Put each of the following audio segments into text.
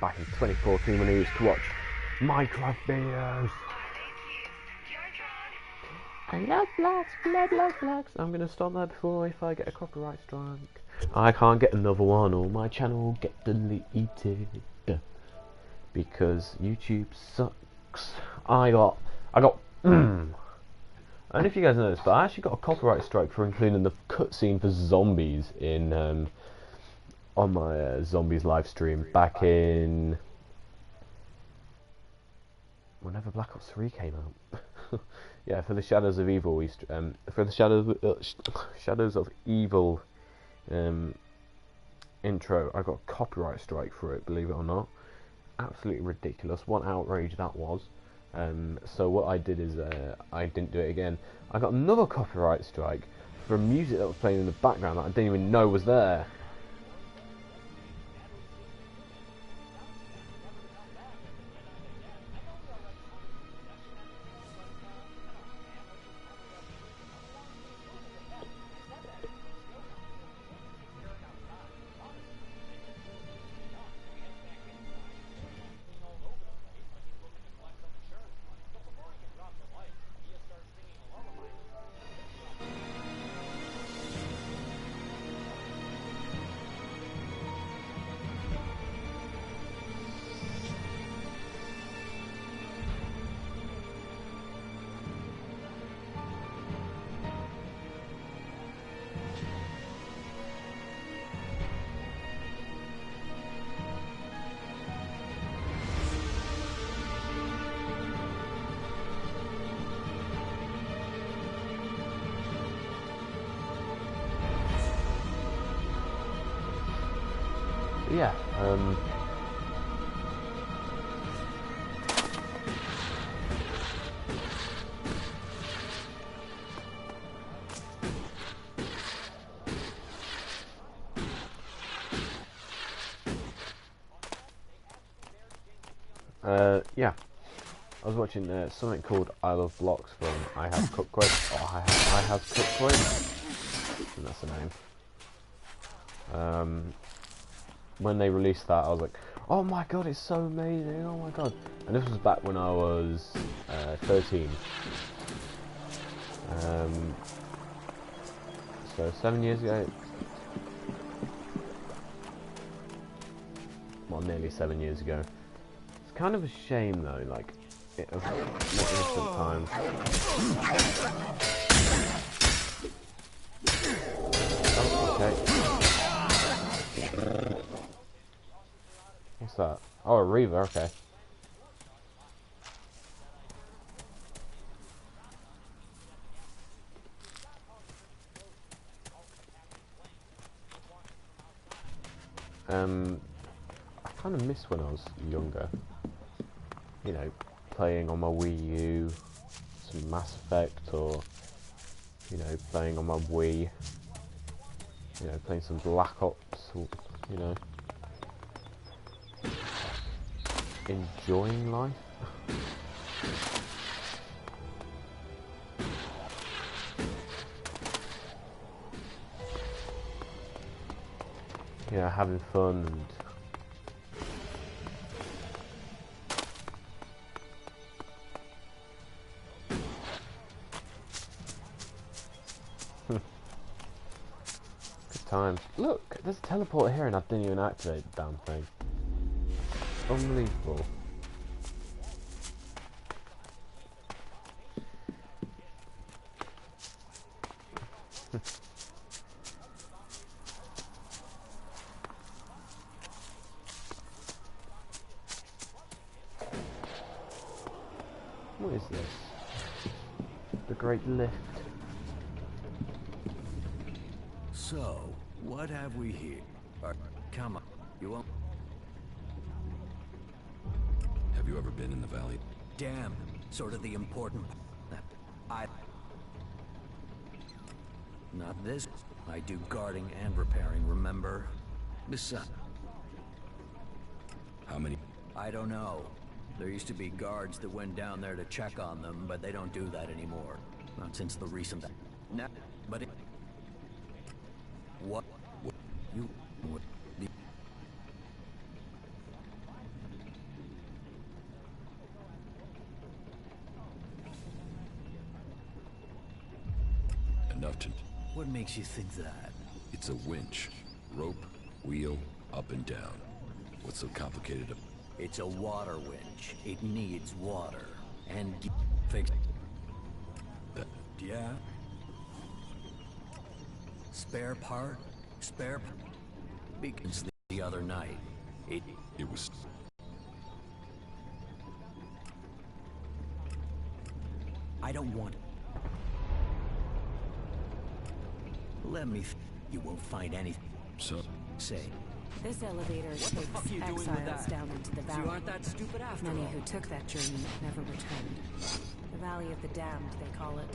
back in 2014 when I used to watch Minecraft videos. I love blacks, blood love blacks. I'm gonna stop that before if I get a copyright strike. I can't get another one or my channel will get deleted because YouTube sucks. I got I don't know if you guys know this, but I actually got a copyright strike for including the cutscene for zombies in on my zombies live stream back in whenever Black Ops 3 came out. Yeah, for the Shadows of Evil, for the Shadows of Evil intro, I got a copyright strike for it. Believe it or not, absolutely ridiculous. What outrage that was. So what I did is I didn't do it again. I got another copyright strike for music that was playing in the background that I didn't even know was there. Yeah, yeah, I was watching something called I Love Blocks from I Have Cookquid, or I Have Cookquid, I think that's the name. When they released that, I was like, oh my god, it's so amazing, oh my god. And this was back when I was 13. So 7 years ago. Well, nearly 7 years ago. It's kind of a shame though, like, it was more innocent times. Oh, okay. What's that? Oh, a Reaver, okay. I kind of miss when I was younger. You know, playing on my Wii U, some Mass Effect, or, you know, playing on my Wii. You know, playing some Black Ops, or, you know. Enjoying life. Yeah, having fun and good times. Look, there's a teleporter here and I didn't even activate the damn thing. Unbelievable. What is this? The Great Lift. So, what have we here? Come on, you won't. Have you ever been in the valley? Damn, sort of the important. Not this. I do guarding and repairing, remember? Besides. How many? I don't know. There used to be guards that went down there to check on them, but they don't do that anymore. Not since the recent. No, but it. What? You. What? enough to... What makes you think that? It's a winch. Rope, wheel, up and down. What's so complicated about... It's a water winch. It needs water. And fix... that? Yeah? Spare part? Spare... Beacons the other night. It was... I don't want it. Let me... You won't find anything. So... Say. This elevator takes exiles down into the valley. You aren't that stupid after Many all. who took that journey never returned. The Valley of the Damned, they call it.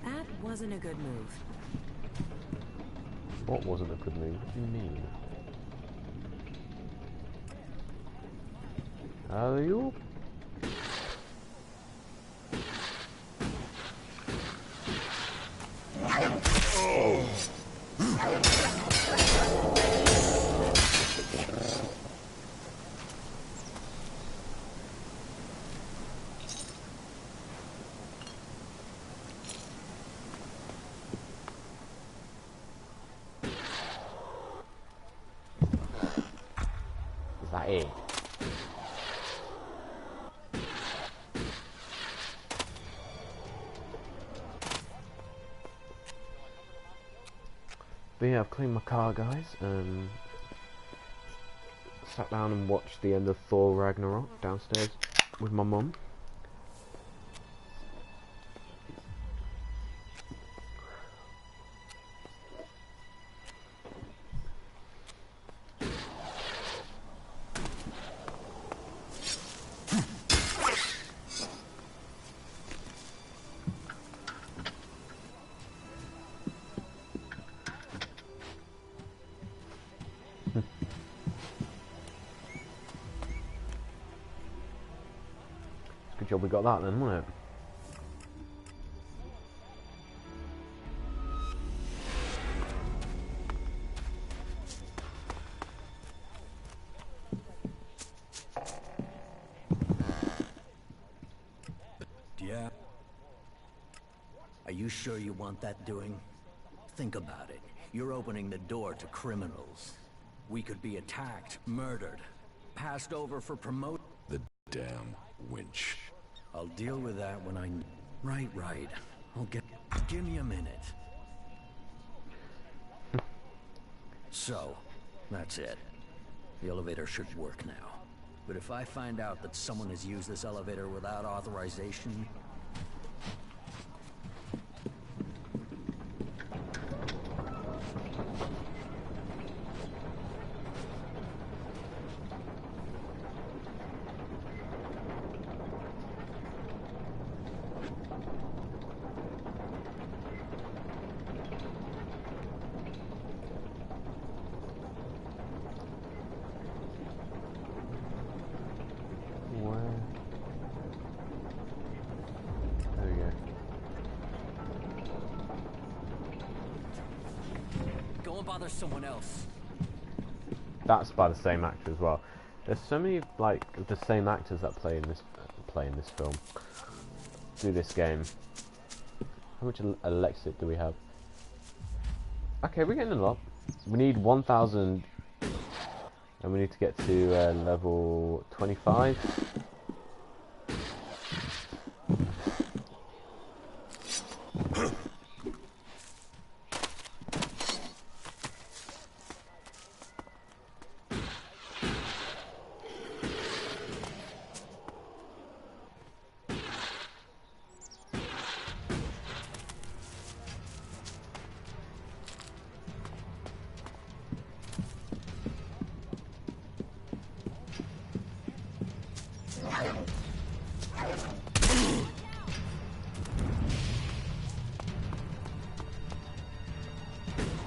That wasn't a good move. What wasn't a good move? What do you mean? Are you? Is that it? But yeah, I've cleaned my car, guys. Sat down and watched the end of Thor Ragnarok downstairs with my mum. Good job we got that then, wasn't it? Yeah. Are you sure you want that doing? Think about it. You're opening the door to criminals. We could be attacked, murdered, passed over for promote. The damn winch. I'll deal with that when I... Right. I'll get... Give me a minute. So, that's it. The elevator should work now. But if I find out that someone has used this elevator without authorization... There we go. Go and bother someone else. That's by the same actor as well. There's so many like the same actors that play in this film. Do this game. How much Alexit do we have? Okay, we're getting a lot. We need 1,000, and we need to get to level 25.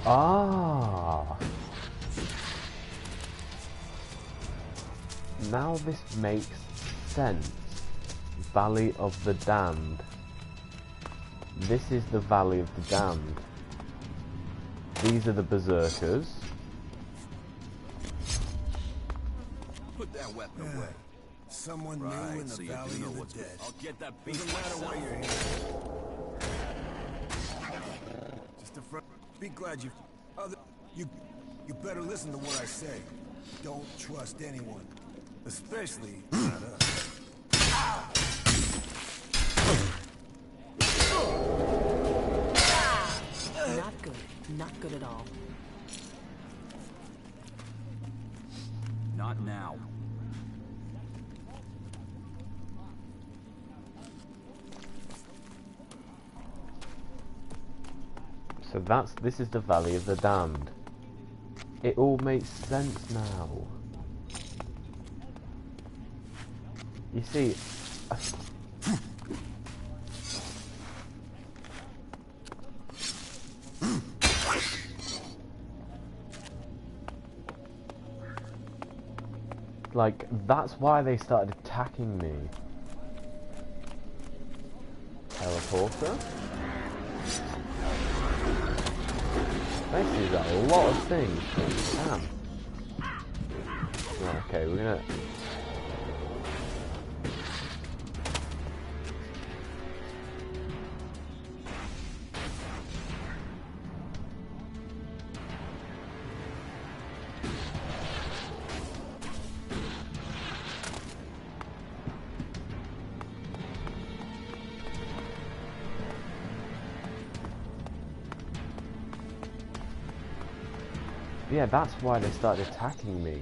Ah, now this makes sense. Valley of the Damned. This is the Valley of the Damned. These are the berserkers. Put that weapon away. Someone new Right, in the so you Valley do know of the what's Dead. I'll get that beat Doesn't matter myself. why you're here. Just a friend. Be glad you. You better listen to what I say. Don't trust anyone, especially not us. Not good. Not good at all. Not now. So this is the Valley of the Damned. It all makes sense now. You see, like, that's why they started attacking me. Teleporter? Basically, there's a lot of things. Damn. Right, okay, we're gonna. Yeah, that's why they started attacking me.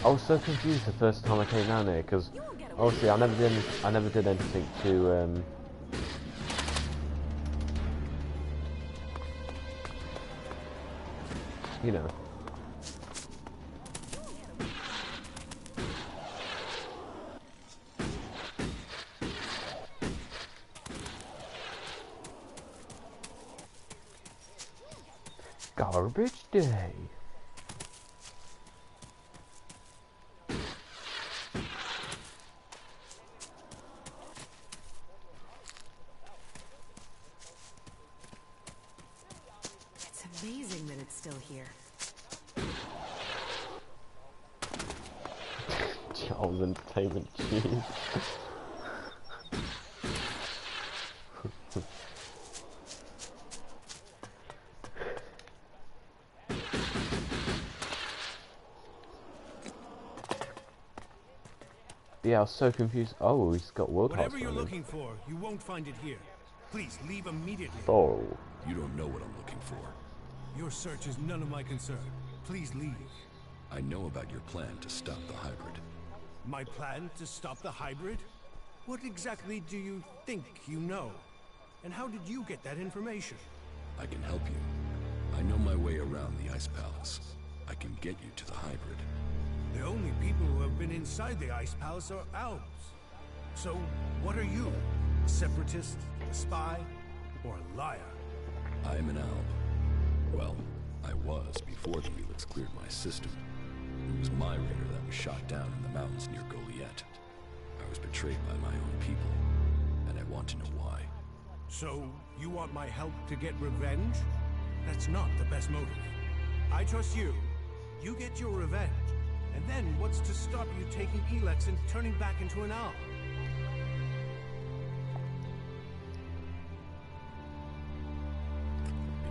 I was so confused the first time I came down here because obviously I never did anything to you know. Garbage day. It's amazing that it's still here. Charles Entertainment cheese. Yeah, I was so confused. Oh, he's got world house. Whatever you're looking for, you won't find it here. Please leave immediately. Oh. You don't know what I'm looking for. Your search is none of my concern. Please leave. I know about your plan to stop the hybrid. My plan to stop the hybrid? What exactly do you think you know? And how did you get that information? I can help you. I know my way around the Ice Palace. I can get you to the hybrid. The only people who have been inside the Ice Palace are elves. So, what are you? A separatist? A spy? Or a liar? I'm an alb. Well, I was before the Elex cleared my system. It was my raider that was shot down in the mountains near Goliath. I was betrayed by my own people, and I want to know why. So, you want my help to get revenge? That's not the best motive. I trust you. You get your revenge. And then what's to stop you taking Elex and turning back into an owl?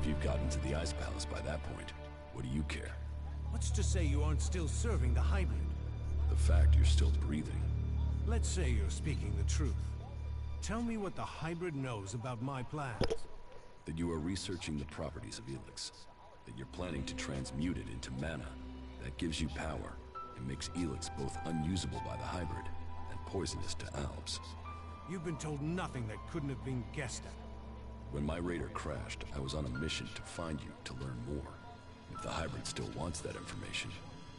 If you've gotten to the Ice Palace by that point, what do you care? What's to say you aren't still serving the hybrid? The fact you're still breathing. Let's say you're speaking the truth. Tell me what the hybrid knows about my plans. That you are researching the properties of Elex. That you're planning to transmute it into mana. That gives you power. It makes Elex both unusable by the hybrid and poisonous to albs. You've been told nothing that couldn't have been guessed at. When my raider crashed, I was on a mission to find you to learn more. If the hybrid still wants that information,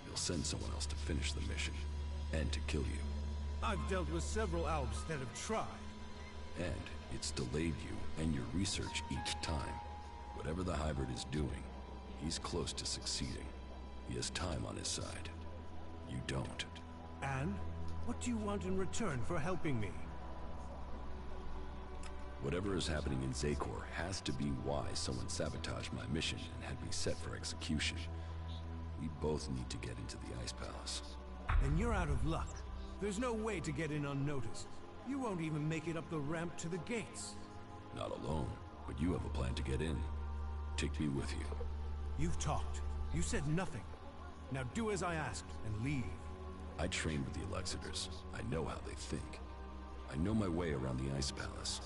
he'll send someone else to finish the mission and to kill you. I've dealt with several elves that have tried. And it's delayed you and your research each time. Whatever the hybrid is doing, he's close to succeeding. He has time on his side. You don't. And? What do you want in return for helping me? Whatever is happening in Zakor has to be why someone sabotaged my mission and had me set for execution. We both need to get into the Ice Palace. Then you're out of luck. There's no way to get in unnoticed. You won't even make it up the ramp to the gates. Not alone, but you have a plan to get in. Take me with you. You've talked. You said nothing. Now do as I asked and leave. I trained with the Elexitors. I know how they think. I know my way around the Ice Palace.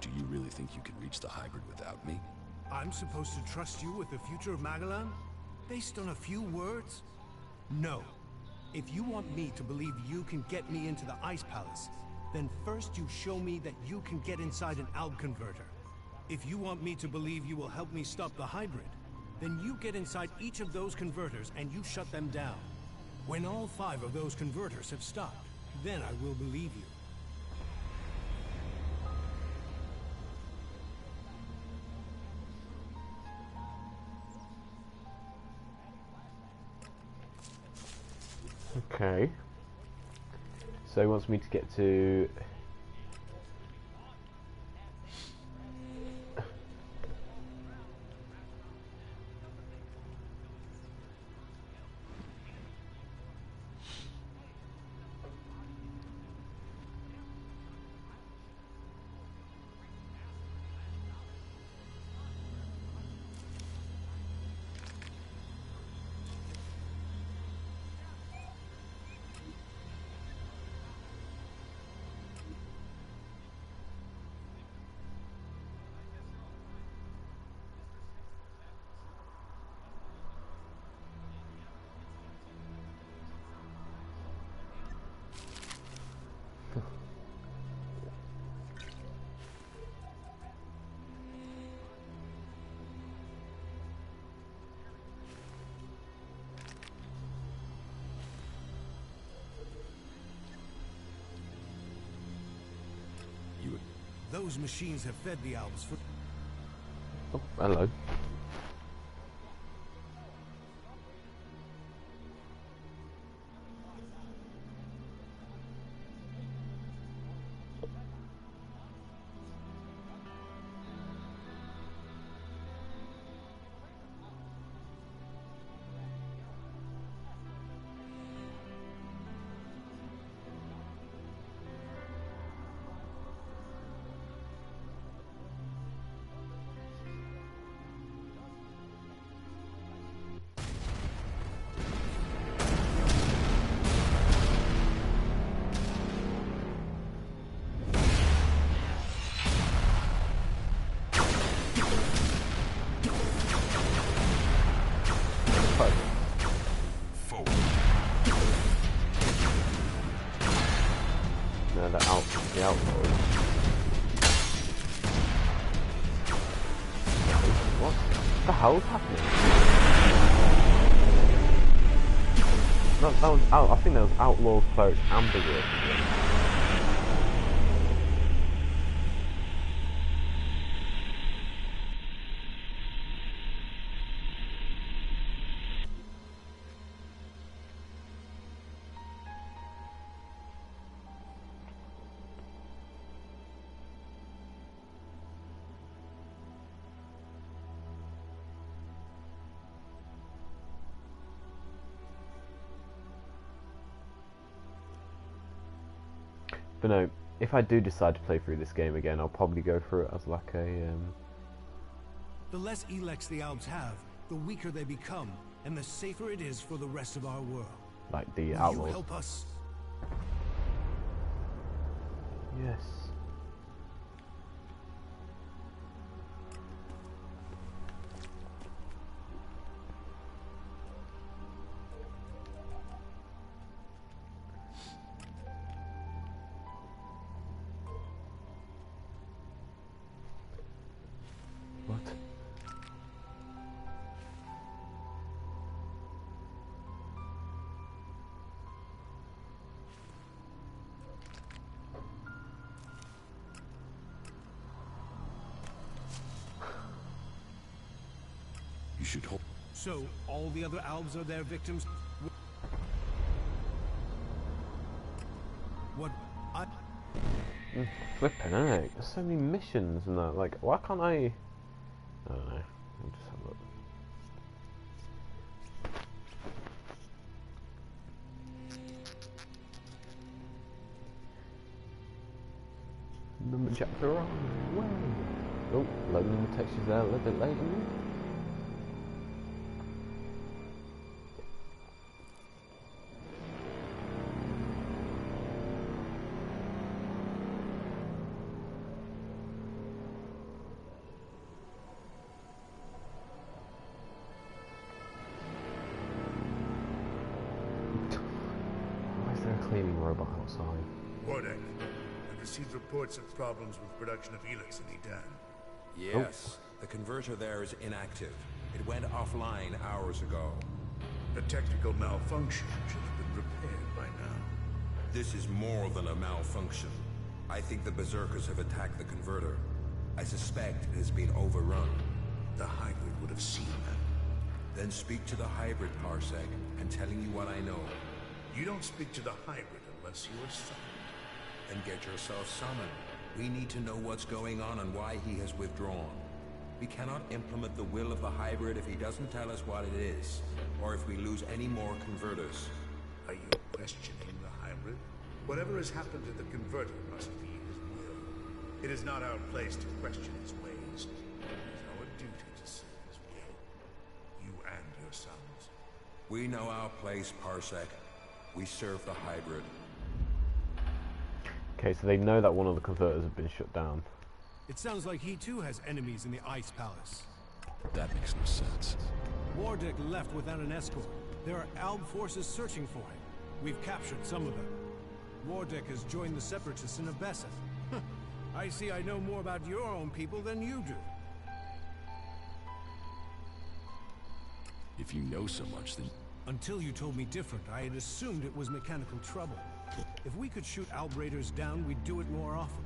Do you really think you can reach the hybrid without me? I'm supposed to trust you with the future of Magalan? Based on a few words? No. If you want me to believe you can get me into the Ice Palace, then first you show me that you can get inside an Alb converter. If you want me to believe you will help me stop the hybrid, then you get inside each of those converters and you shut them down. When all 5 of those converters have stopped, then I will believe you. Okay. So he wants me to get to... Those machines have fed the Albs for... Oh, hello. No, the outlaws. What the hell's happening? That was out. I think that was outlaws, clerics, and brigade. But no, if I do decide to play through this game again, I'll probably go through it as like a... The less Elex the Albs have, the weaker they become, and the safer it is for the rest of our world. like the Will outlaws. you help us? Yes. What? You should hope. So, all the other Albs are their victims? What? Flipping heck, there's so many missions and that, like, why can't I don't know, I'll just have a look. Number chapter on the way. Oh, loading the textures there a little bit later. Why is there a cleaning robot outside? Wardeck, I've received reports of problems with production of Elex in Edan. Yes, the converter there is inactive. It went offline hours ago. A technical malfunction should have been repaired by now. This is more than a malfunction. I think the Berserkers have attacked the converter. I suspect it has been overrun. The hybrid would have seen that. Then speak to the hybrid, Parsec. I'm telling you what I know. You don't speak to the hybrid unless you are summoned. Then get yourself summoned. We need to know what's going on and why he has withdrawn. We cannot implement the will of the hybrid if he doesn't tell us what it is, or if we lose any more converters. Are you questioning the hybrid? Whatever has happened to the converter must be his will. It is not our place to question his ways. It is our duty to serve his will. You and your sons. We know our place, Parsec. We serve the hybrid. Okay, so they know that one of the converters have been shut down. It sounds like he too has enemies in the Ice Palace. That makes no sense. Wardeck left without an escort. There are Alb forces searching for him. We've captured some of them. Wardeck has joined the Separatists in Abessa. I see I know more about your own people than you do. If you know so much, then... Until you told me different, I had assumed it was mechanical trouble. If we could shoot Alb raiders down, we'd do it more often.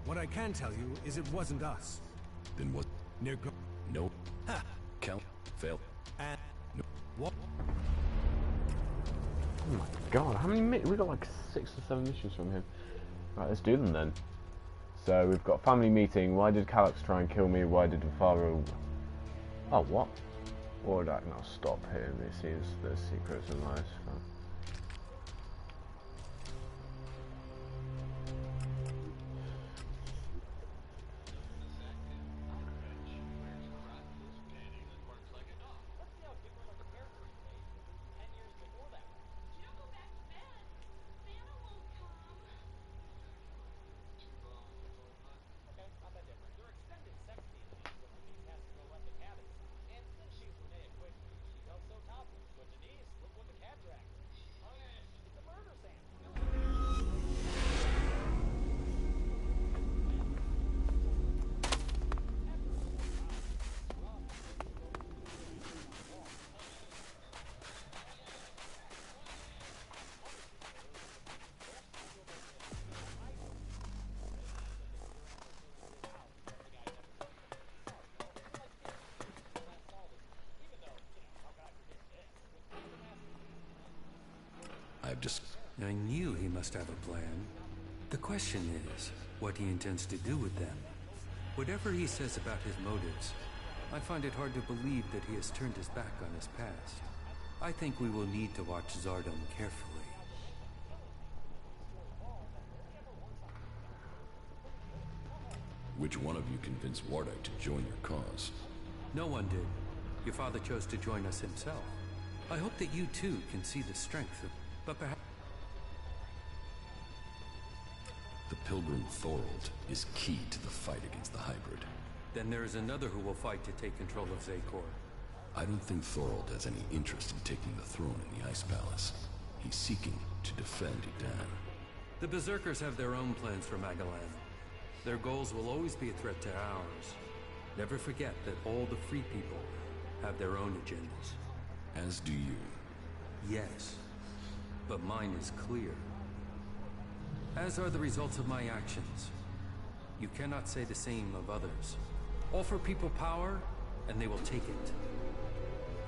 What I can tell you is it wasn't us. Then what? No. Ha! Count. Fail. And... No. What? Oh my god, how many we got like 6 or 7 missions from him. Right, let's do them then. So we've got family meeting. Why did Calex try and kill me? Why did Vafaro... Oh, what? Wardeck, now stop him. It seems there's secrets in life. I knew he must have a plan. The question is, what he intends to do with them. Whatever he says about his motives, I find it hard to believe that he has turned his back on his past. I think we will need to watch Zardom carefully. Which one of you convinced Wardeck to join your cause? No one did. Your father chose to join us himself. I hope that you too can see the strength of... But perhaps... The Pilgrim Thorold is key to the fight against the hybrid. Then there is another who will fight to take control of Zakor. I don't think Thorold has any interest in taking the throne in the Ice Palace. He's seeking to defend Edan. The Berserkers have their own plans for Magalan. Their goals will always be a threat to ours. Never forget that all the free people have their own agendas. As do you. Yes, but mine is clear. As are the results of my actions. You cannot say the same of others. Offer people power, and they will take it.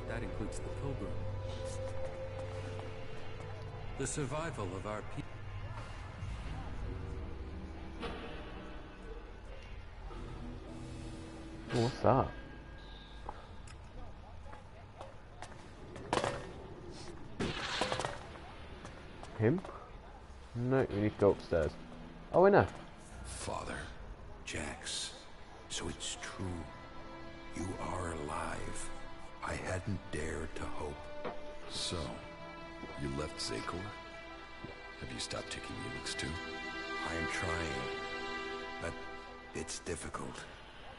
That includes the Pilgrim. The survival of our people. What's that? Him? No, we need to go upstairs. Oh, in there. Father. Jax, so it's true. You are alive. I hadn't dared to hope. So, you left Zakor? Have you stopped taking Elex too? I am trying, but it's difficult.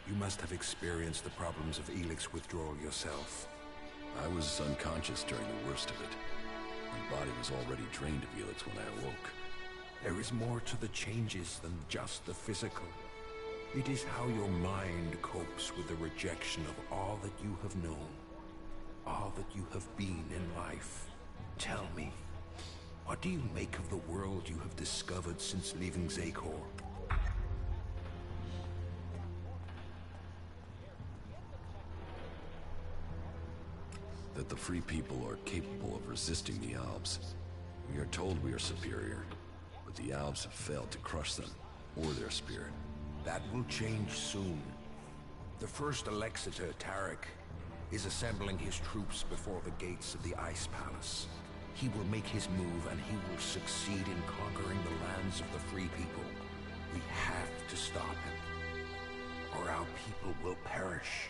You must have experienced the problems of Elex withdrawal yourself. I was unconscious during the worst of it. My body was already drained of Elex when I awoke. There is more to the changes than just the physical. It is how your mind copes with the rejection of all that you have known, all that you have been in life. Tell me, what do you make of the world you have discovered since leaving Zakor? That the free people are capable of resisting the Albs. We are told we are superior, but the Albs have failed to crush them, or their spirit. That will change soon. The first Elexitor, Cleric, is assembling his troops before the gates of the Ice Palace. He will make his move, and he will succeed in conquering the lands of the free people. We have to stop him, or our people will perish.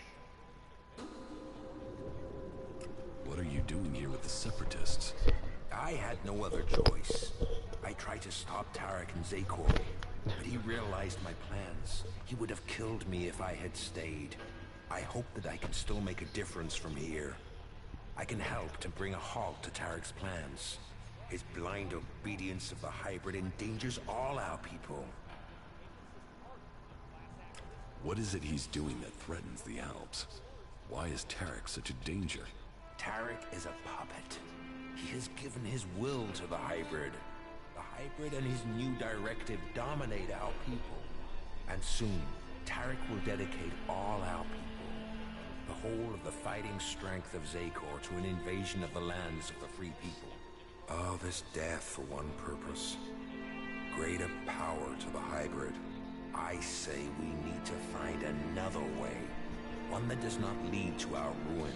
What are you doing here with the Separatists? I had no other choice. I tried to stop Cleric and Zakor, but he realized my plans. He would have killed me if I had stayed. I hope that I can still make a difference from here. I can help to bring a halt to Cleric's plans. His blind obedience of the hybrid endangers all our people. What is it he's doing that threatens the Albs? Why is Cleric such a danger? Cleric is a puppet. He has given his will to the hybrid. The hybrid and his new directive dominate our people. And soon, Cleric will dedicate all our people, the whole of the fighting strength of Zakor, to an invasion of the lands of the free people. Oh, this death for one purpose. Greater power to the hybrid. I say we need to find another way. One that does not lead to our ruin.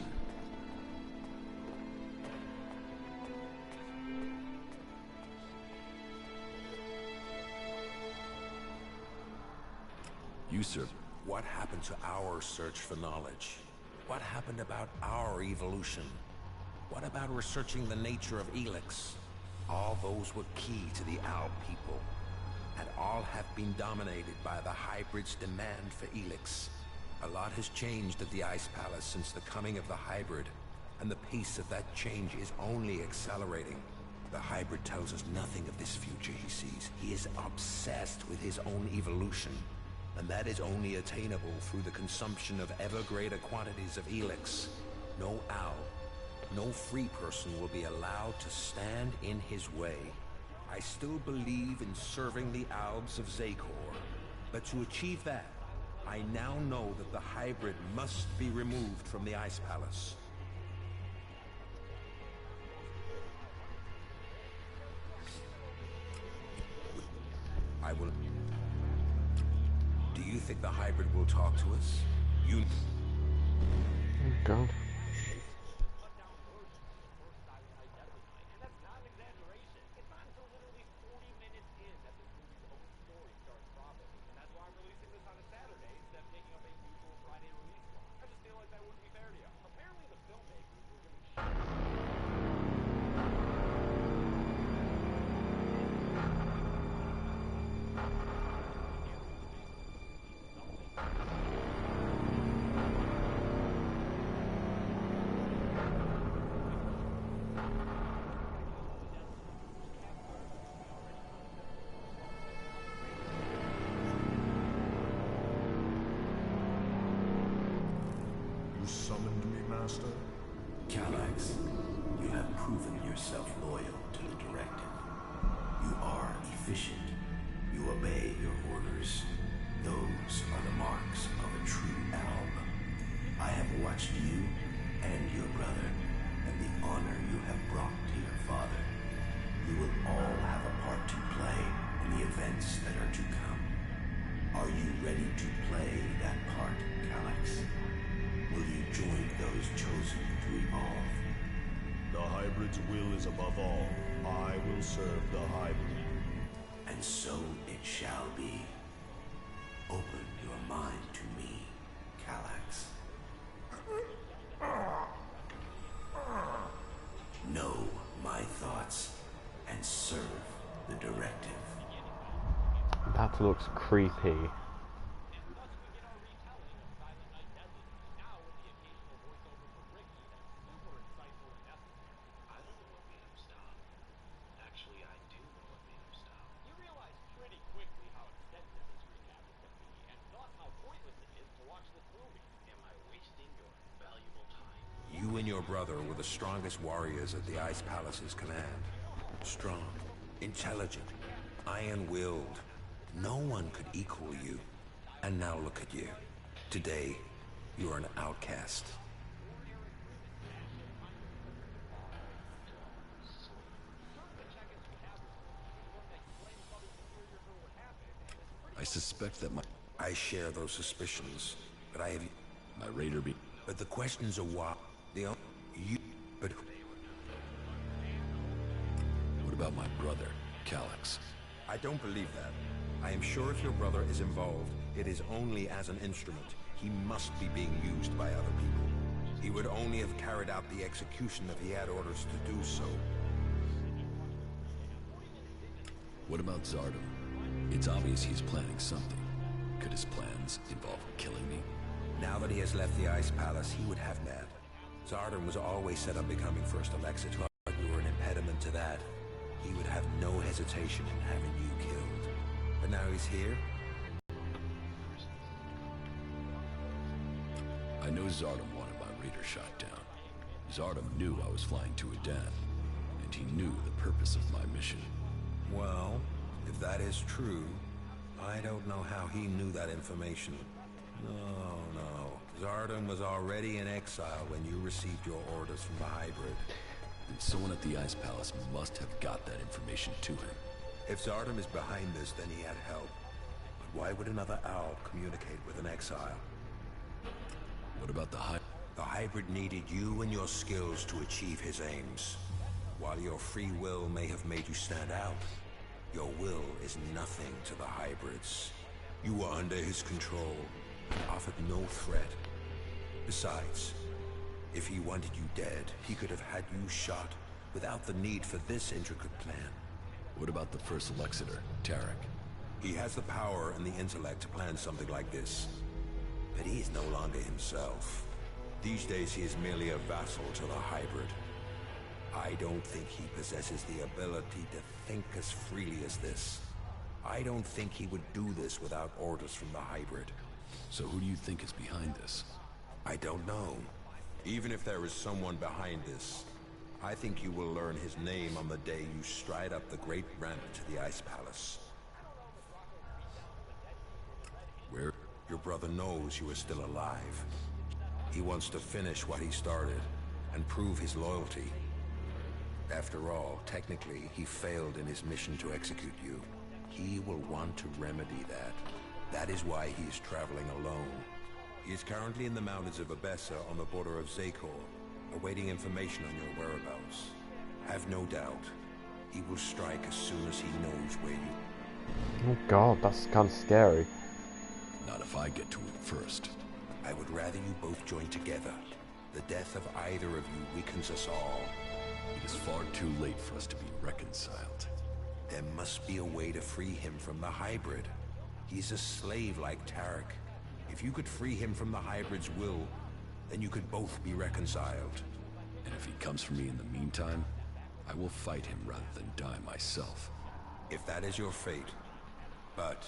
You, sir. What happened to our search for knowledge? What happened about our evolution? What about researching the nature of Elex? All those were key to the Alb people, and all have been dominated by the hybrid's demand for Elex. A lot has changed at the Ice Palace since the coming of the hybrid, and the pace of that change is only accelerating. The hybrid tells us nothing of this future he sees. He is obsessed with his own evolution. And that is only attainable through the consumption of ever greater quantities of Elex. No Alb, no free person will be allowed to stand in his way. I still believe in serving the Albs of Zakor, but to achieve that, I now know that the hybrid must be removed from the Ice Palace. I will... Do you think the hybrid will talk to us? You... Oh, God. Summoned me, Master? Elex, you have proven yourself loyal to the directive. You are efficient. You obey your orders. Those are the marks of a true Alb. I have watched you and your brother, and the honor you have brought to your father. You will all have a part to play in the events that are to come. Are you ready to play that part, Elex? Will you join those chosen to evolve? The hybrid's will is above all. I will serve the hybrid. And so it shall be. Open your mind to me, Calax. Know my thoughts and serve the directive. That looks creepy. You and your brother were the strongest warriors at the Ice Palace's command. Strong, intelligent, iron-willed. No one could equal you. And now look at you. Today, you are an outcast. I suspect that I share those suspicions, but I have... my raider be... But the questions are why... You... But... What about my brother, Calax? I don't believe that. I am sure if your brother is involved, it is only as an instrument. He must be being used by other people. He would only have carried out the execution if he had orders to do so. What about Zardom? It's obvious he's planning something. Could his plans involve killing me? Now that he has left the Ice Palace, he would have that. Zardom was always set on becoming First Elex. But you were an impediment to that. He would have no hesitation in having you killed. But now he's here? I know Zardom wanted my raider shot down. Zardom knew I was flying to Adan, and he knew the purpose of my mission. Well, if that is true, I don't know how he knew that information. No. Zardom was already in exile when you received your orders from the Hybrid. And someone at the Ice Palace must have got that information to him. If Zardom is behind this, then he had help. But why would another owl communicate with an exile? What about the Hybrid? The Hybrid needed you and your skills to achieve his aims. While your free will may have made you stand out, your will is nothing to the Hybrids. You were under his control, offered no threat. Besides, if he wanted you dead, he could have had you shot without the need for this intricate plan. What about the first Alexander, Tarek? He has the power and the intellect to plan something like this. But he is no longer himself. These days he is merely a vassal to the Hybrid. I don't think he possesses the ability to think as freely as this. I don't think he would do this without orders from the Hybrid. So who do you think is behind this? I don't know. Even if there is someone behind this, I think you will learn his name on the day you stride up the great ramp to the Ice Palace. Where? Your brother knows you are still alive. He wants to finish what he started and prove his loyalty. After all, technically, he failed in his mission to execute you. He will want to remedy that. That is why he is traveling alone. He is currently in the mountains of Abessa on the border of Zakor, awaiting information on your whereabouts. Have no doubt, he will strike as soon as he knows where you... Oh god, that's kind of scary. Not if I get to it first. I would rather you both join together. The death of either of you weakens us all. It is far too late for us to be reconciled. There must be a way to free him from the Hybrid. He's a slave like Tarek. If you could free him from the Hybrid's will, then you could both be reconciled. And if he comes for me in the meantime, I will fight him rather than die myself. If that is your fate. But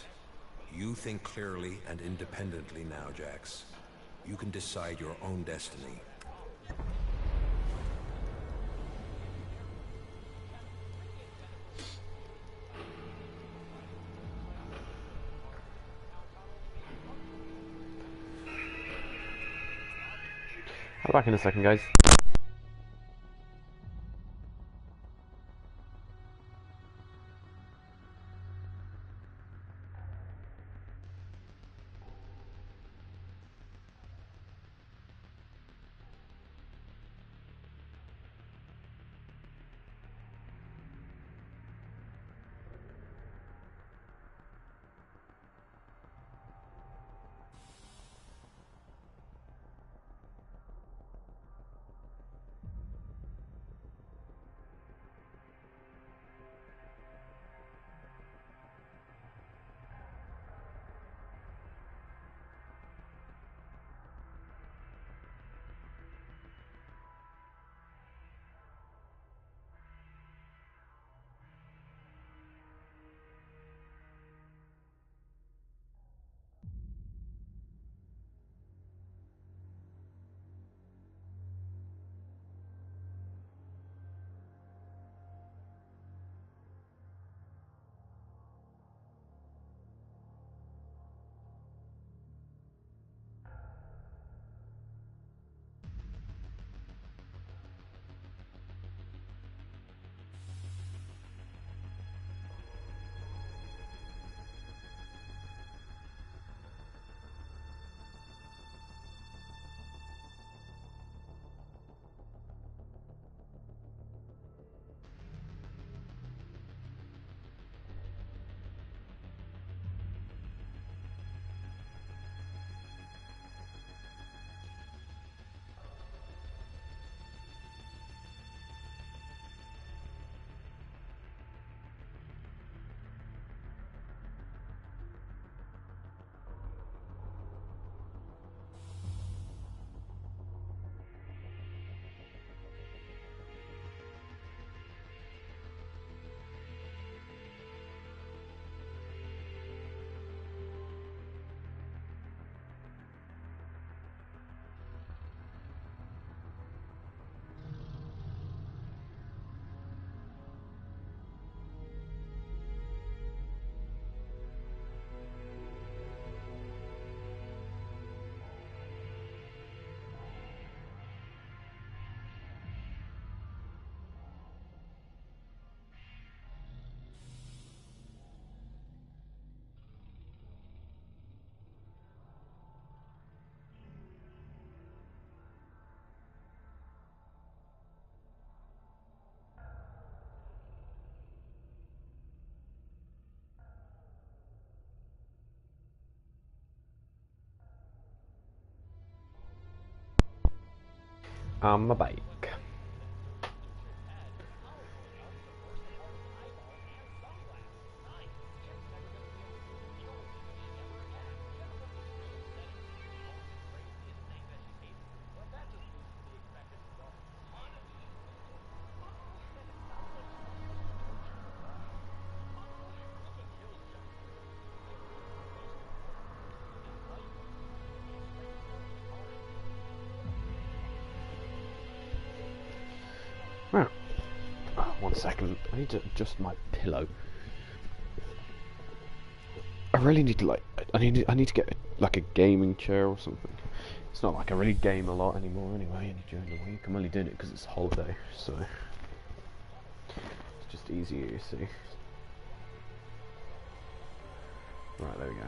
you think clearly and independently now, Jax. You can decide your own destiny. I'll be back in a second, guys. on my bike. Right. Oh, 1 second. I need to adjust my pillow. I really need to I need to get like a gaming chair or something. It's not like I really game a lot anymore anyway during the week. I'm only doing it because it's holiday, so it's just easier, you see. Right, there we go.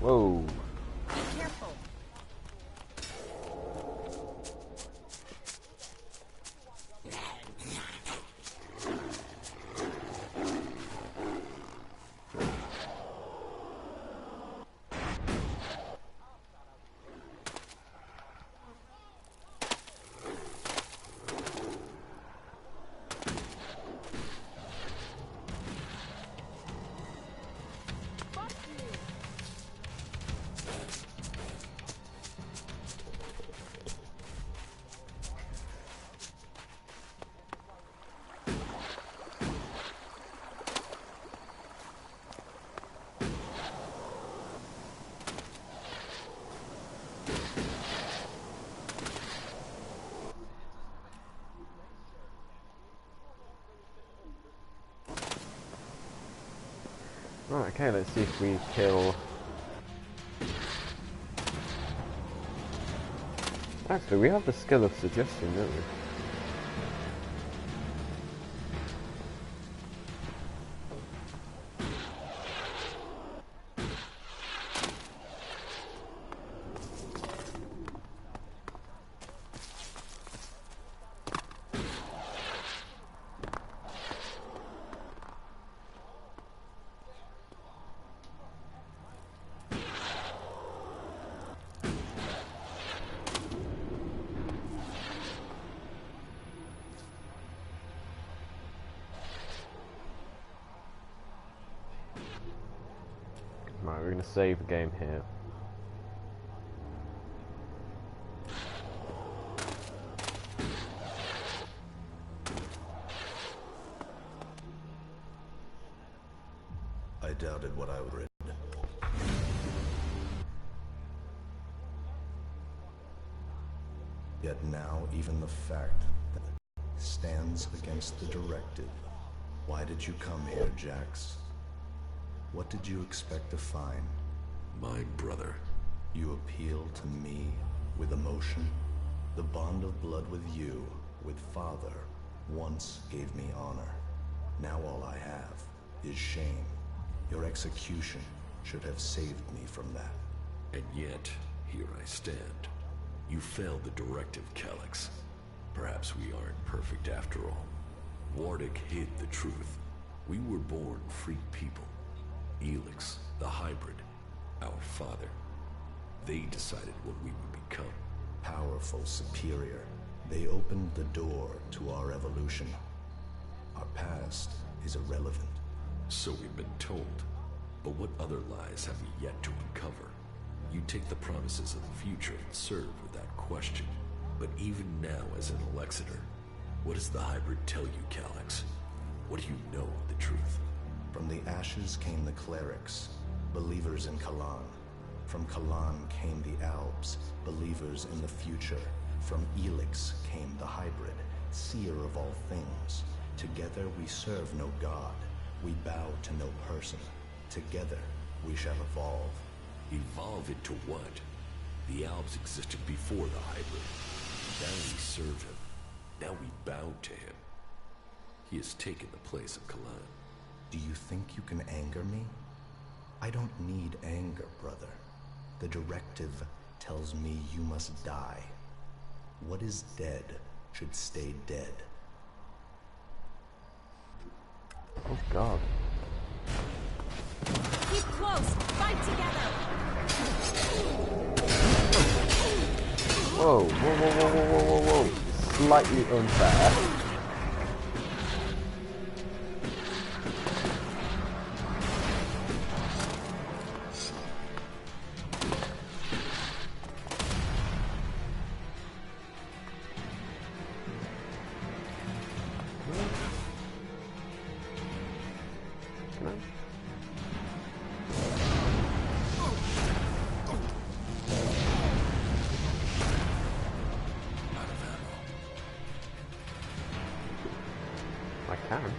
Whoa. Be careful. Right, okay, let's see if we kill... Actually, we have the skill of suggesting, don't we? Right, we're going to save the game here. I doubted what I read. Yet now, even the fact that stands against the directive. Why did you come here, Jax? What did you expect to find? My brother. You appeal to me with emotion? The bond of blood with you, with Father, once gave me honor. Now all I have is shame. Your execution should have saved me from that. And yet, here I stand. You failed the directive, Elex. Perhaps we aren't perfect after all. Wardic hid the truth. We were born free people. Elex, the hybrid, our father. They decided what we would become. Powerful, superior. They opened the door to our evolution. Our past is irrelevant. So we've been told. But what other lies have we yet to uncover? You take the promises of the future and serve without question. But even now, as an Alexeter, what does the hybrid tell you, Elex? What do you know of the truth? From the ashes came the Clerics, believers in Kalan. From Kalan came the Albs, believers in the future. From Elex came the hybrid, seer of all things. Together we serve no god. We bow to no person. Together we shall evolve. Evolve into what? The Alps existed before the hybrid. Now we serve him. Now we bow to him. He has taken the place of Kalan. Do you think you can anger me? I don't need anger, brother. The directive tells me you must die. What is dead should stay dead. Oh God. Keep close! Fight together! Whoa, whoa, whoa, whoa, whoa, whoa, whoa, whoa. Slightly unfair. I can.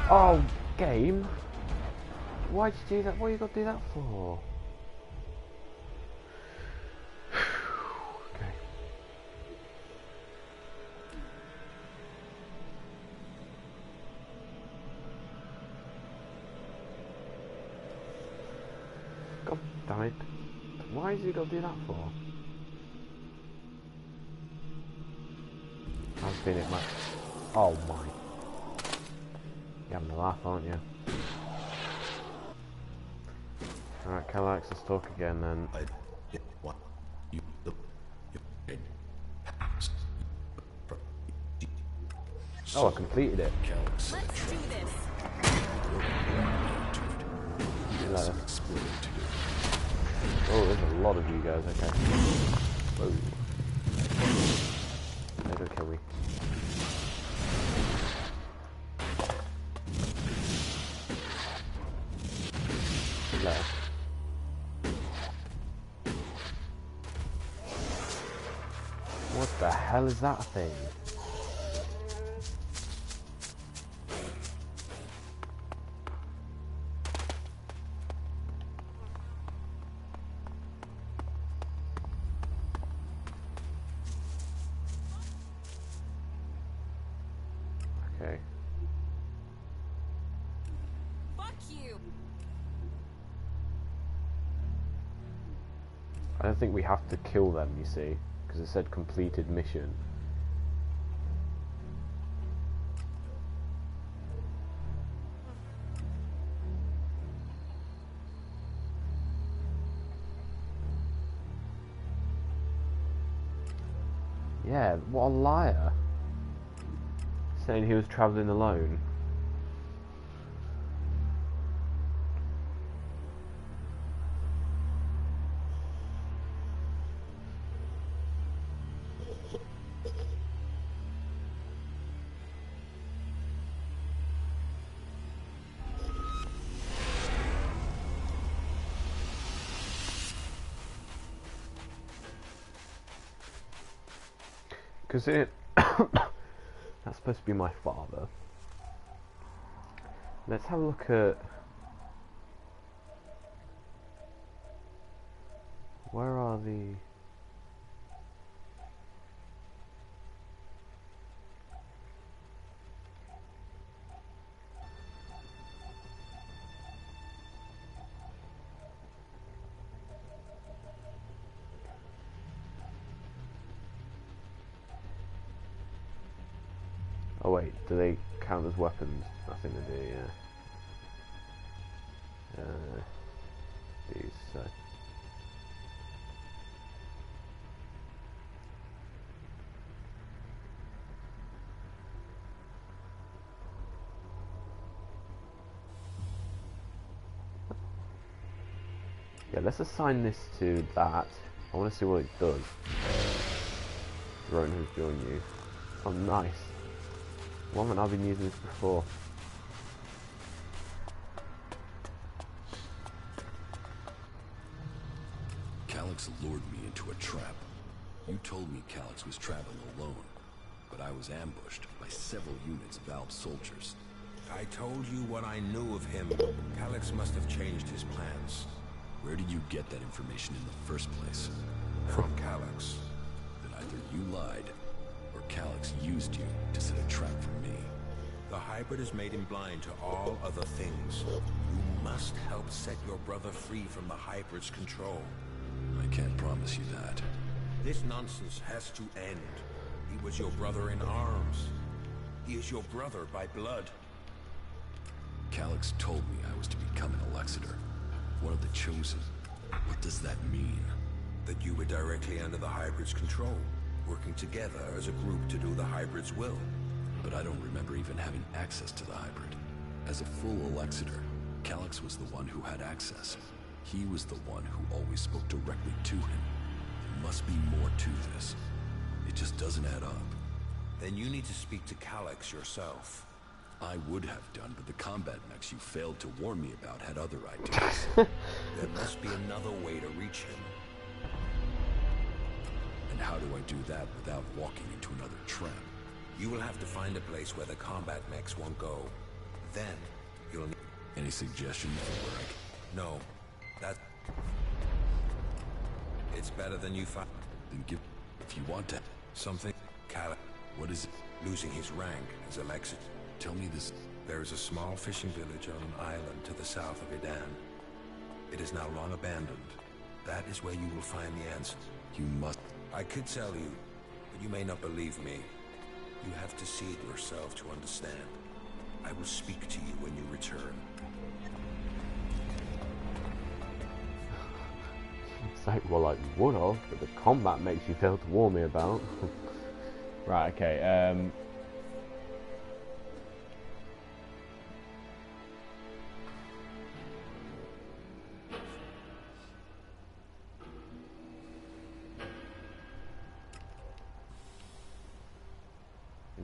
Oh, game. Why'd you do that? What you got to do that for? Okay. God damn it. Why has he got to do that for? I've seen it, mate. Oh my. You're having a laugh, aren't you? Alright, Cleric, let's talk again then. Oh, I completed it. Let's do this! Hello. Oh, there's a lot of you guys, okay. Whoa. They don't kill me. Hello. What the hell is that thing? Okay. Fuck you! I don't think we have to kill them, you see, because it said completed mission. Yeah, what a liar. Saying he was travelling alone. Because it that's supposed to be my father. Let's have a look at where are the oh wait, do they count as weapons? I think they do, yeah. These, so. Yeah, let's assign this to that. I want to see what it does. Drone has joined you. Oh, nice. Why haven't I been using this before? Calix lured me into a trap. You told me Calix was traveling alone, but I was ambushed by several units of Alp soldiers. I told you what I knew of him. Calix must have changed his plans. Where did you get that information in the first place? From Calix. Then either you lied, or Calix used you to set a trap for me. The hybrid has made him blind to all other things. You must help set your brother free from the hybrid's control. I can't promise you that. This nonsense has to end. He was your brother in arms. He is your brother by blood. Calix told me I was to become an Elexiter, one of the chosen. What does that mean? That you were directly under the hybrid's control, working together as a group to do the hybrid's will. But I don't remember even having access to the hybrid. As a full Elexiter, Calix was the one who had access. He was the one who always spoke directly to him. There must be more to this. It just doesn't add up. Then you need to speak to Calix yourself. I would have done, but the combat mechs you failed to warn me about had other ideas. There must be another way to reach him. And how do I do that without walking into another trap? You will have to find a place where the combat mechs won't go. Then, you'll need... Any suggestions for where I No. That... It's better than you find... Then give... If you want to... Something... Calix... What is it? Losing his rank as Elex. Tell me this... There is a small fishing village on an island to the south of Idan. It is now long abandoned. That is where you will find the answer. You must... I could tell you, but you may not believe me. You have to see it yourself to understand. I will speak to you when you return. It's like, well, like, would have, but the combat makes you fail to warn me about. Right, okay,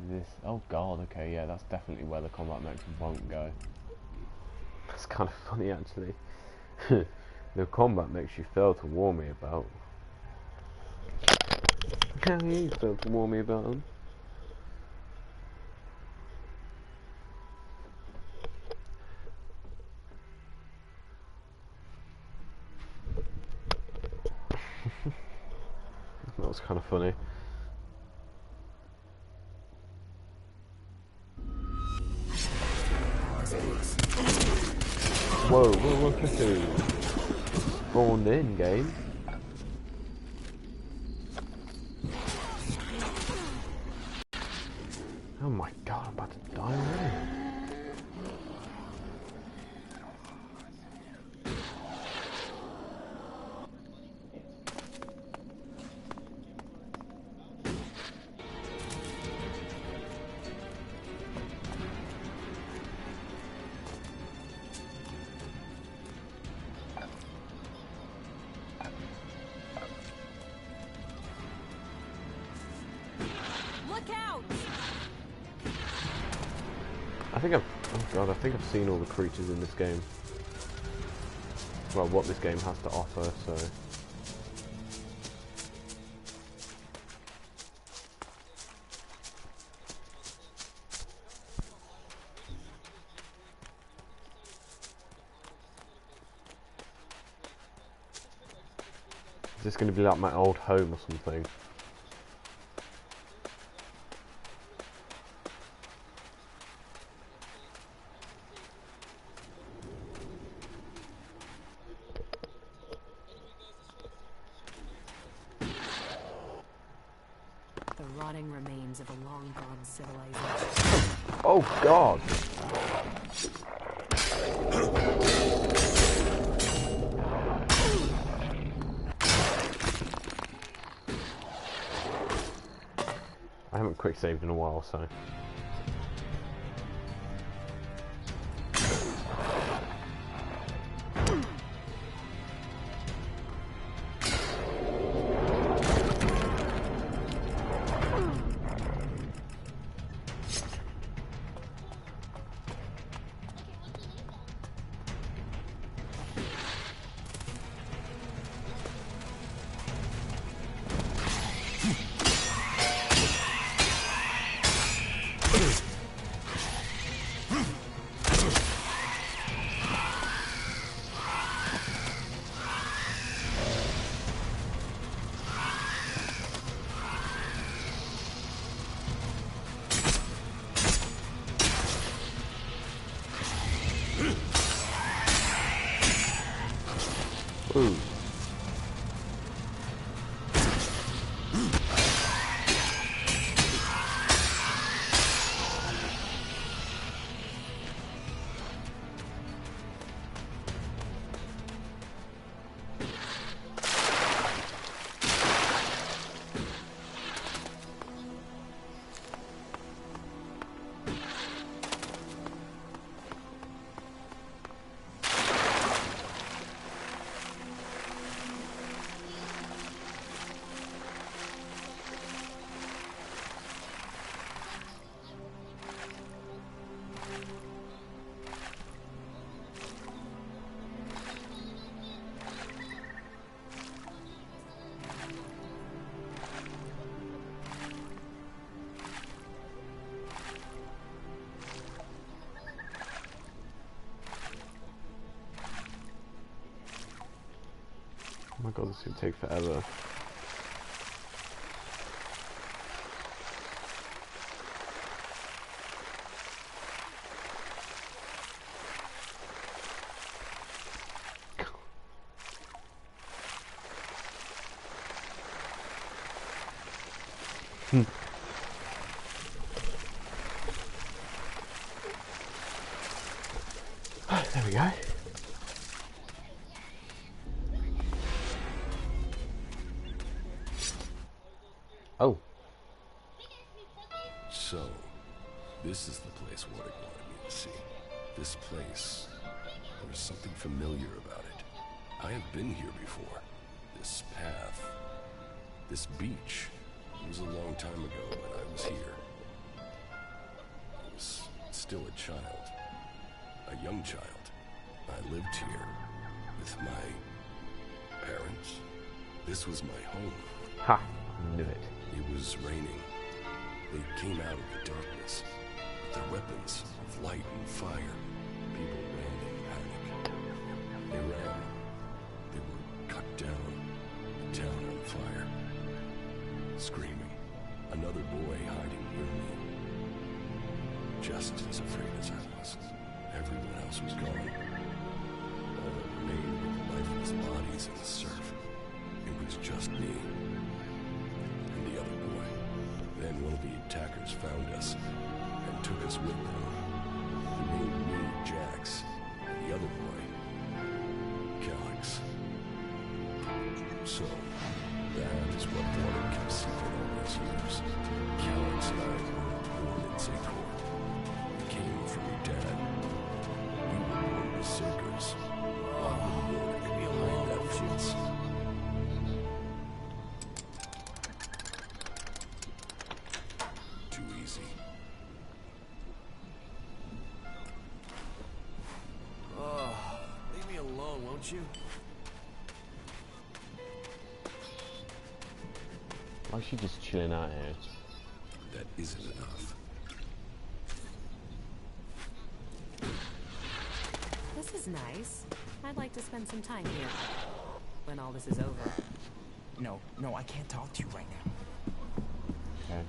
this... Oh god, okay, yeah, that's definitely where the combat mechs won't go. That's kind of funny, actually. The combat makes you fail to warn me about. How you failed to warn me about them? That was kind of funny. Whoa, look at who spawned in, game. Oh my god, I'm about to die already. I think I've seen all the creatures in this game. Well, what this game has to offer, so... Is this going to be like my old home or something? Remains of a long-gone civilization. Oh god! I haven't quick saved in a while, so... Ooh. Oh my god, this is going to take forever. There we go. Oh. So, this is the place Warwick wanted me to see. This place, there's something familiar about it. I have been here before. This path, this beach. It was a long time ago when I was here. I was still a child. A young child. I lived here with my parents. This was my home. Ha! Knew it. It was raining. They came out of the darkness with their weapons of light and fire. People ran in panic. They ran. They were cut down. The town on fire. Screaming. Another boy hiding near me. Just as afraid as I was. Everyone else was gone. All that remained were the lifeless bodies in the surf. It was just me. And the other boy. Then one of the attackers found us and took us with them. He named me Jax, and the other boy, Cleric. So, that is what Warwick kept secret all these years. Cleric and I were born in Zacor. We came from your dad. We were born as Circus. Warwick behind that fence. Too easy. Oh, leave me alone, won't you? Why is she just chilling out here? That isn't enough. This is nice. I'd like to spend some time here. When all this is over. No, I can't talk to you right now. Okay.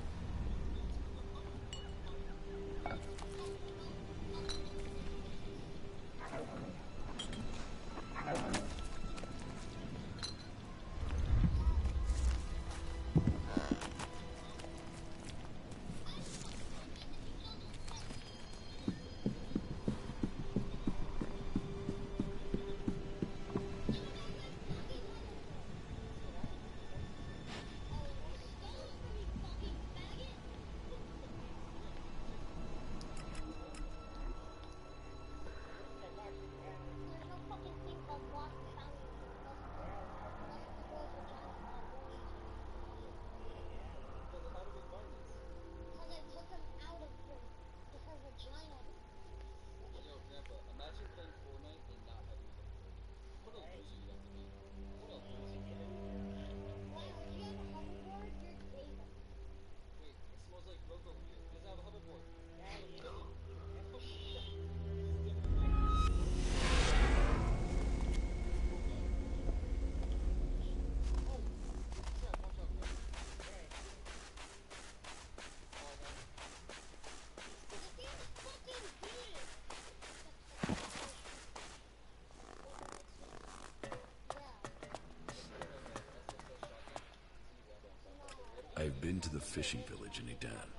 fishing village in Edan.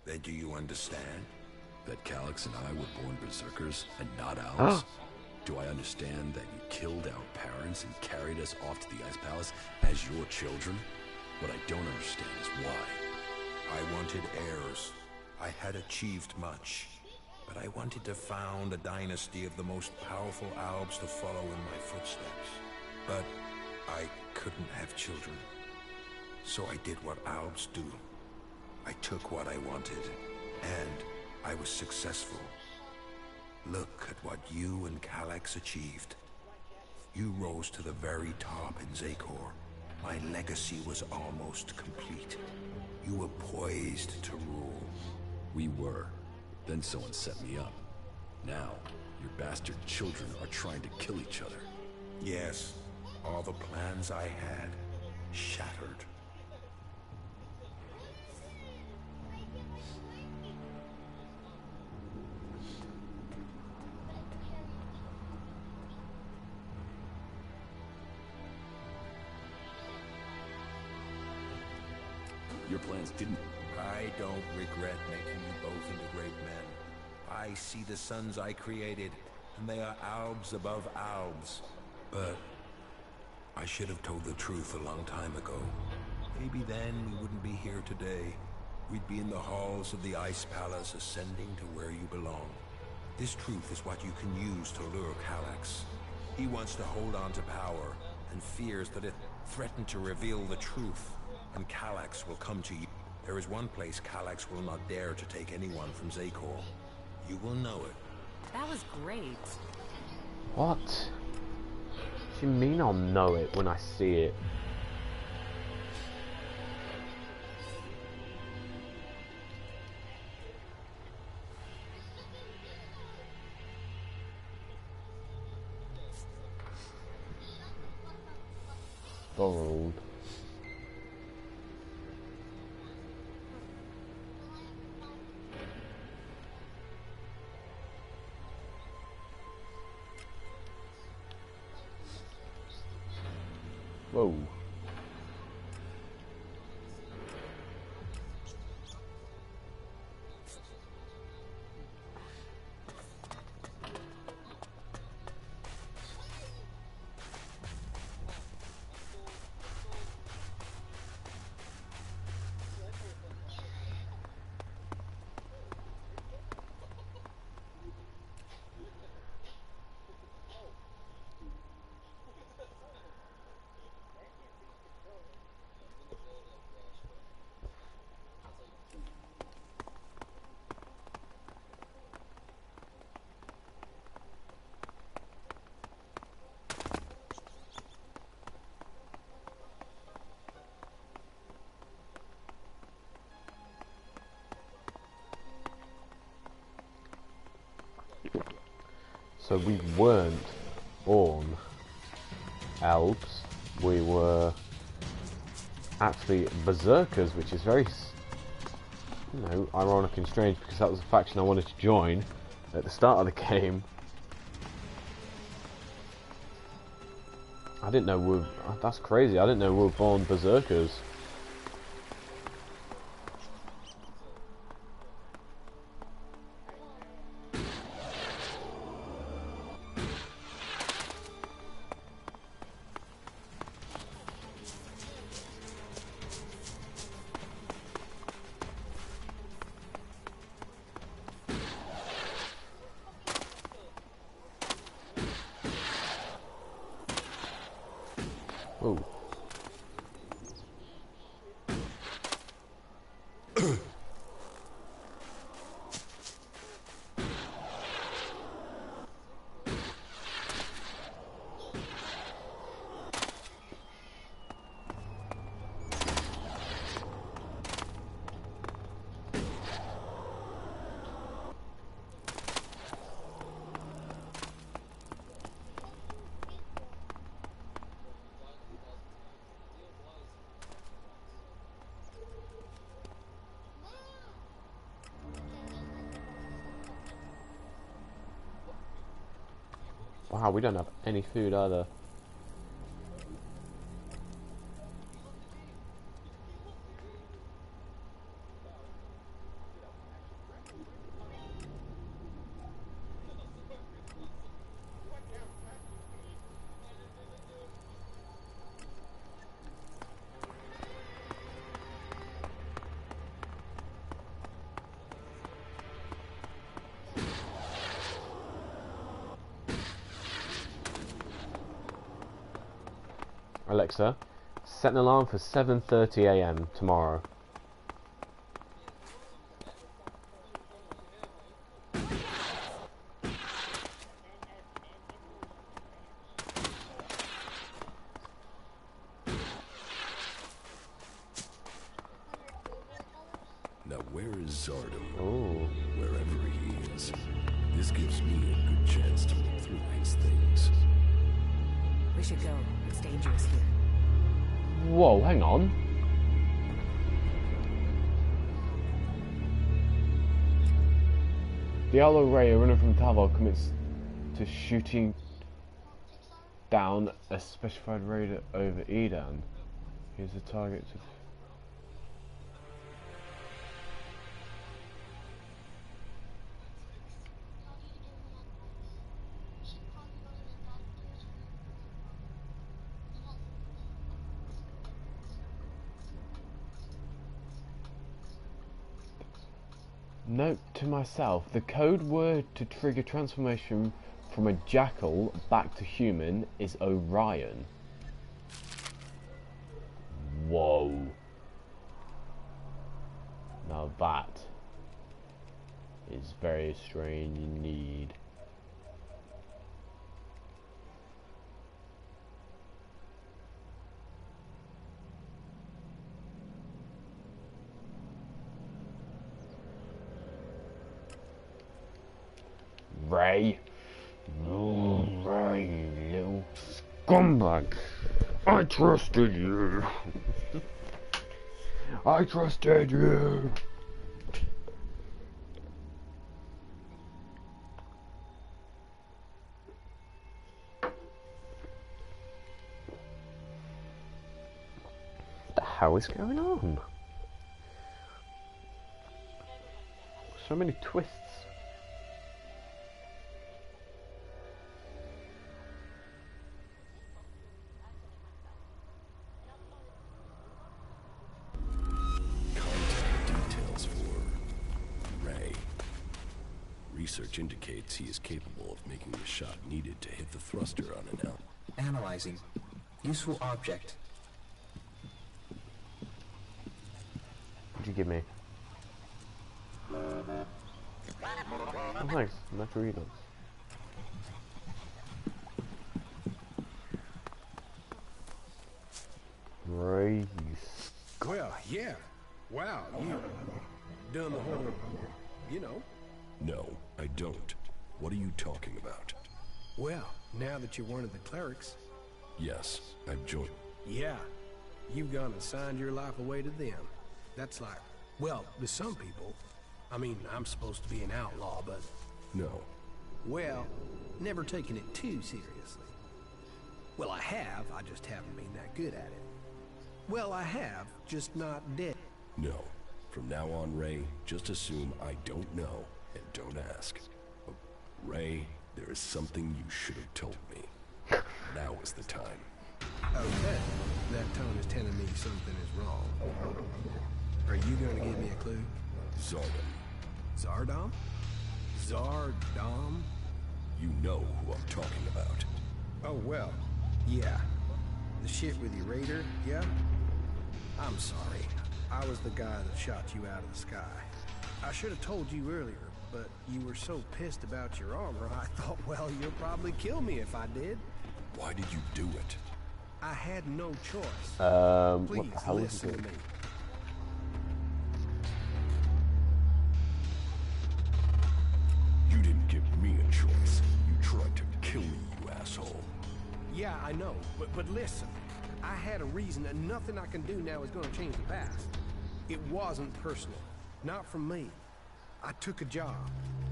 Then do you understand? That Calix and I were born berserkers and not owls? Do I understand that you killed our parents and carried us off to the Ice Palace as your children? What I don't understand is why. I wanted heirs. I had achieved much. But I wanted to found a dynasty of the most powerful Albs to follow in my footsteps. But I couldn't have children. So I did what Albs do. I took what I wanted, and I was successful. Look at what you and Calix achieved. You rose to the very top in Zakor. My legacy was almost complete. You were poised to rule. We were. Then someone set me up. Now, your bastard children are trying to kill each other. Yes, all the plans I had shattered. Your plans didn't... I don't regret making you both into great men. I see the sons I created, and they are Albs above Albs. But I should have told the truth a long time ago. Maybe then we wouldn't be here today. We'd be in the halls of the Ice Palace, ascending to where you belong. This truth is what you can use to lure Calix. He wants to hold on to power, and fears that if threatened to reveal the truth, and Calix will come to you. There is one place Calix will not dare to take anyone from Zakor. You will know it. That was great. What? What do you mean I'll know it when I see it? Borrowed. Whoa. So we weren't born elves, we were actually berserkers, which is very, you know, ironic and strange because that was the faction I wanted to join at the start of the game. I didn't know we were, that's crazy, I didn't know we were born berserkers. Oh. Wow, we don't have any food either. Alexa, set an alarm for 7:30 AM tomorrow. Now where is Zardom? Oh. Wherever he is. This gives me a good chance to look through his things. We should go. It's dangerous here. Whoa, hang on. The Aloe Ray, a runner from Tavor, commits to shooting down a specified raider over Edan. He's the target to... Note to myself, the code word to trigger transformation from a jackal back to human is Orion. Whoa. Now that is very strange indeed. Ray. Oh, Ray, you little scumbag. I trusted you. I trusted you. What the hell is going on? So many twists. Research indicates he is capable of making the shot needed to hit the thruster on an L. Analyzing. Useful object. What'd you give me? Oh, thanks. Metaridos. Right. Well, yeah. Wow, you done the whole, you know. No, I don't. What are you talking about? Well, now that you're one of the clerics. Yes, I've joined. Yeah, you've gone and signed your life away to them. That's like, well, to some people. I mean, I'm supposed to be an outlaw, but... No. Well, never taken it too seriously. Well, I have, I just haven't been that good at it. Well, I have, just not dead. No. From now on, Ray, just assume I don't know. And don't ask. But Ray, there is something you should have told me. Now is the time. Okay. That tone is telling me something is wrong. Are you going to give me a clue? Zardom. Zardom? Zardom? You know who I'm talking about. Oh, well. Yeah. The shit with your raider, yeah? I'm sorry. I was the guy that shot you out of the sky. I should have told you earlier. But you were so pissed about your armor, I thought, well, you'll probably kill me if I did. Why did you do it? I had no choice. Please, what the hell listen to me. You didn't give me a choice. You tried to kill me, you asshole. Yeah, I know, but listen. I had a reason, and nothing I can do now is going to change the past. It wasn't personal. Not from me. I took a job.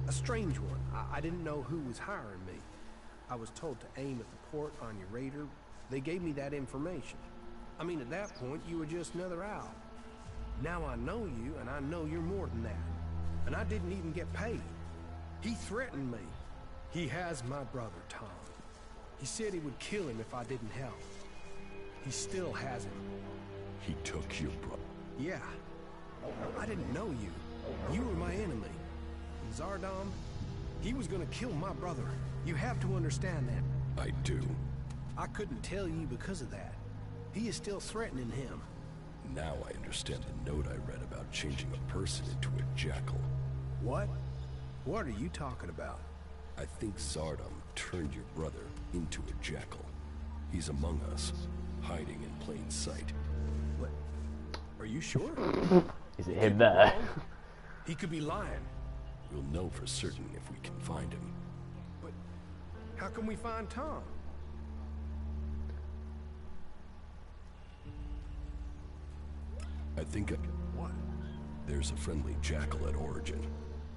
A strange one. I didn't know who was hiring me. I was told to aim at the port on your raider. They gave me that information. I mean, at that point, you were just another owl. Now I know you, and I know you're more than that. And I didn't even get paid. He threatened me. He has my brother, Tom. He said he would kill him if I didn't help. He still has him. He took your brother? Yeah. I didn't know you. You were my enemy. And Zardom, he was gonna kill my brother. You have to understand that. I do. I couldn't tell you because of that. he is still threatening him. Now I understand the note I read about changing a person into a jackal. What? What are you talking about? I think Zardom turned your brother into a jackal. He's among us, hiding in plain sight. What? Are you sure? Is it him there? He could be lying. We'll know for certain if we can find him. But how can we find Tom? I think What? there's a friendly jackal at Origin.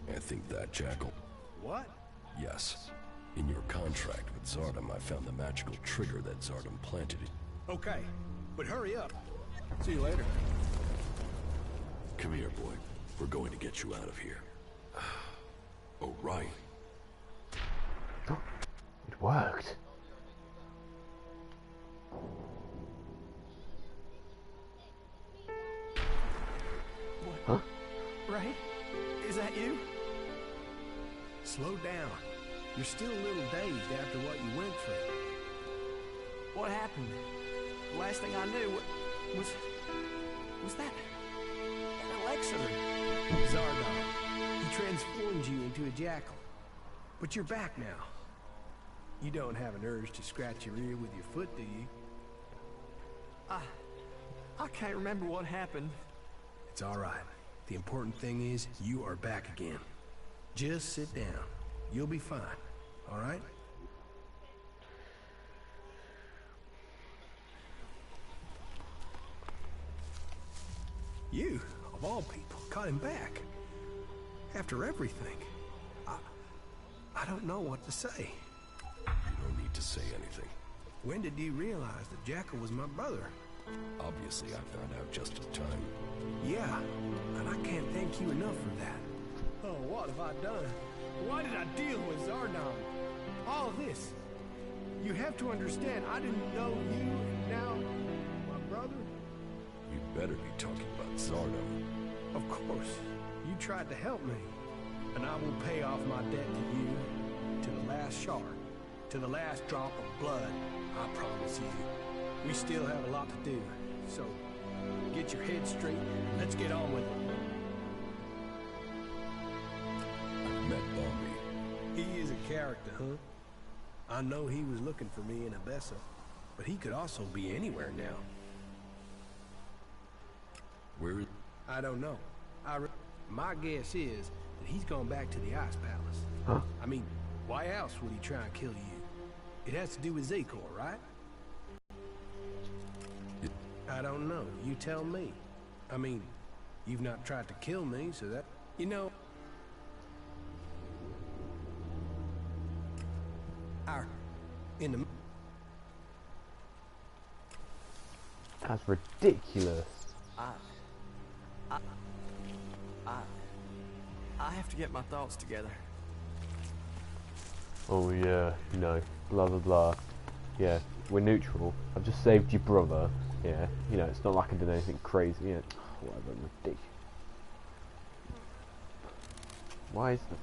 I think that jackal... What? Yes. In your contract with Zardom, I found the magical trigger that Zardom planted it. Okay, but hurry up. See you later. Come here, boy. We're going to get you out of here. Oh, right. It worked. What? Huh? Right? Is that you? Slow down. You're still a little dazed after what you went through. What happened? The last thing I knew was that Elex or Zardom. He transformed you into a jackal. But you're back now. You don't have an urge to scratch your ear with your foot, do you? I can't remember what happened. It's all right. The important thing is you are back again. Just sit down. You'll be fine. All right? You, of all people, got him back. After everything. I don't know what to say. You don't need to say anything. When did you realize that Jackal was my brother? Obviously, I found out just in time. Yeah, and I can't thank you enough for that. Oh, what have I done? Why did I deal with Zardom? All of this. You have to understand, I didn't know you, and now my brother? You'd better be talking about Zardom. Of course. You tried to help me, and I will pay off my debt to you, to the last shard, to the last drop of blood, I promise you. We still have a lot to do, so get your head straight, and let's get on with it. I've met Bombi. He is a character, huh? I know he was looking for me in Abessa, but he could also be anywhere now. Where is... I don't know. My guess is that he's gone back to the Ice Palace. Huh? I mean, why else would he try and kill you? It has to do with Zakor, right? I don't know. You tell me. I mean, you've not tried to kill me, so that... You know... In the... That's ridiculous. I have to get my thoughts together. Oh yeah, no, blah blah blah. Yeah, we're neutral. I've just saved your brother. Yeah, you know, it's not like I did anything crazy. Yeah, whatever, ridiculous. Why is the...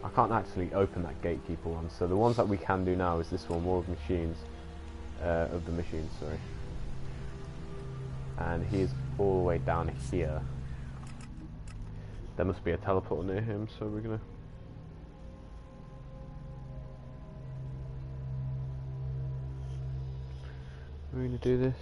I can't actually open that gatekeeper one, so the ones that we can do now is this one, more of machines, of the machines, sorry. And he is all the way down here. There must be a teleporter near him, so we're gonna... do this.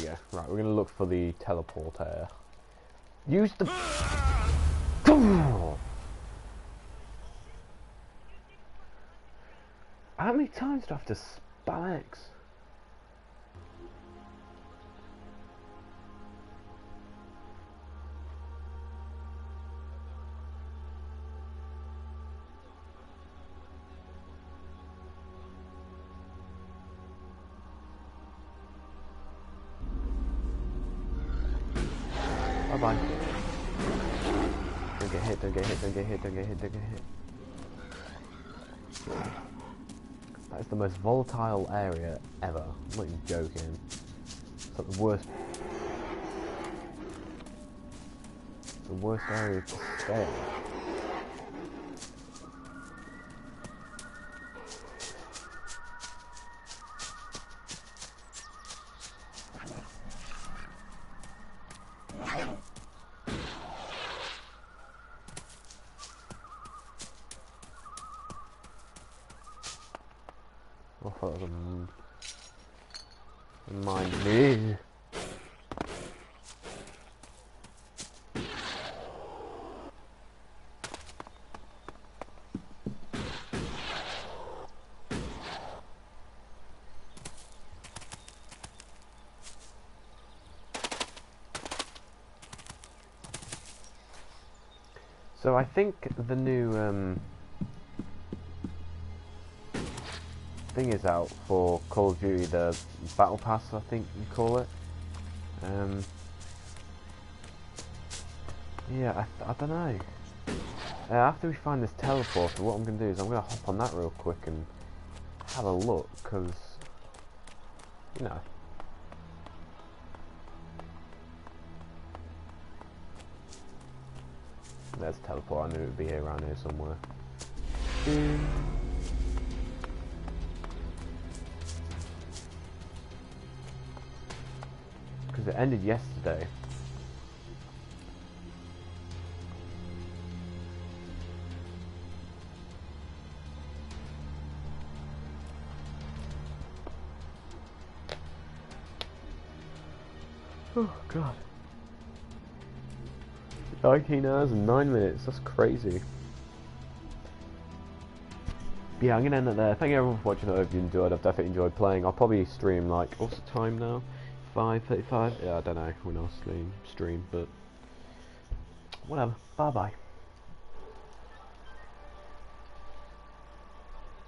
we go. Right, we're gonna look for the teleporter. Use the... How many times do I have to spell X? Bye-bye. Don't get hit, don't get hit, don't get hit, don't get hit, don't get hit. That is the most volatile area ever. I'm not even joking. It's like the worst area to scale. I thought it was a mine. So I think the new thing is out for Call of Duty, the Battle Pass, I think you call it. Yeah, I don't know. After we find this teleporter, what I'm going to do is I'm going to hop on that real quick and have a look, because, you know. There's a teleport, I knew it would be around here somewhere. Because it ended yesterday. Oh god. 19 hours and 9 minutes, that's crazy. Yeah, I'm gonna end it there. Thank you everyone for watching. I hope you enjoyed. I've definitely enjoyed playing. I'll probably stream like, what's the time now? 5:35? Yeah, I don't know when I'll stream, but whatever. Bye bye.